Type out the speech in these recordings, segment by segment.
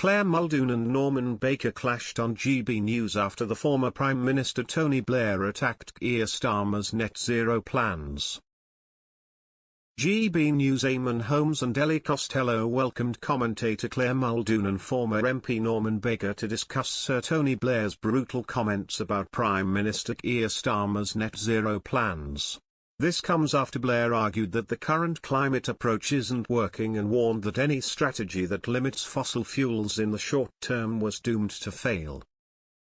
Clare Muldoon and Norman Baker clashed on GB News after the former Prime Minister Tony Blair attacked Keir Starmer's net zero plans. GB News Eamonn, Holmes and Ellie Costello welcomed commentator Clare Muldoon and former MP Norman Baker to discuss Sir Tony Blair's brutal comments about Prime Minister Keir Starmer's net zero plans. This comes after Blair argued that the current climate approach isn't working and warned that any strategy that limits fossil fuels in the short term was doomed to fail.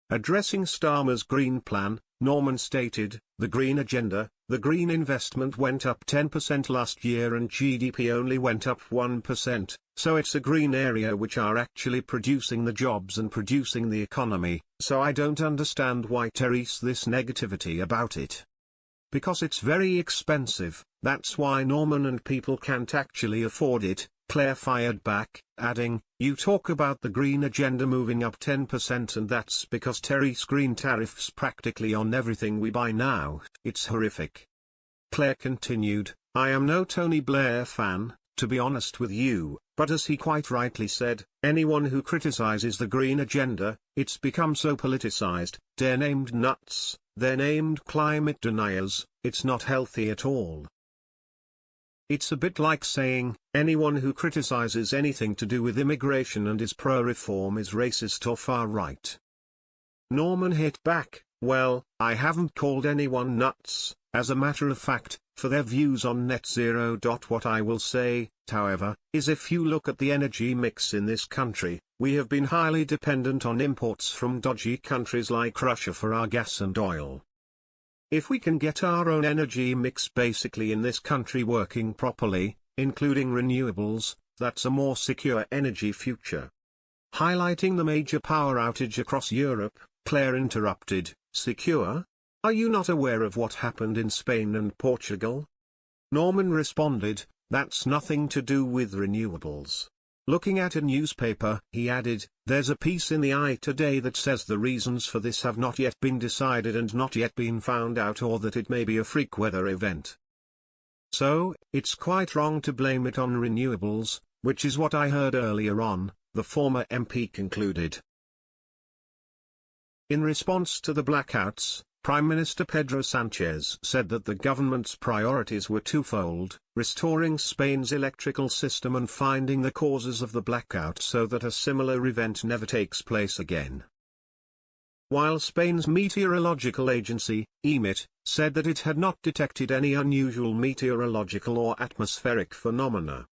Addressing Starmer's Green Plan, Norman stated, "The Green Agenda, the green investment went up 10% last year and GDP only went up 1%, so it's a green area which are actually producing the jobs and producing the economy, so I don't understand why there is this negativity about it. Because it's very expensive, that's why Norman and people can't actually afford it," Clare fired back, adding, "You talk about the green agenda moving up 10% and that's because Terry's green tariffs practically on everything we buy now, it's horrific." Clare continued, "I am no Tony Blair fan, to be honest with you, but as he quite rightly said, anyone who criticizes the green agenda, it's become so politicized, they're named nuts, they're named climate deniers, it's not healthy at all. It's a bit like saying, anyone who criticizes anything to do with immigration and is pro-reform is racist or far-right." Norman hit back, "Well, I haven't called anyone nuts, as a matter of fact, for their views on net zero. What I will say, however, is if you look at the energy mix in this country, we have been highly dependent on imports from dodgy countries like Russia for our gas and oil. If we can get our own energy mix basically in this country working properly, including renewables, that's a more secure energy future." Highlighting the major power outage across Europe, Clare interrupted, "Secure? Are you not aware of what happened in Spain and Portugal?" Norman responded, "That's nothing to do with renewables." Looking at a newspaper, he added, "There's a piece in the Eye today that says the reasons for this have not yet been decided and not yet been found out, or that it may be a freak weather event. So, it's quite wrong to blame it on renewables, which is what I heard earlier on," the former MP concluded. In response to the blackouts, Prime Minister Pedro Sanchez said that the government's priorities were twofold: restoring Spain's electrical system and finding the causes of the blackout so that a similar event never takes place again. While Spain's meteorological agency, Eamonn, said that it had not detected any unusual meteorological or atmospheric phenomena,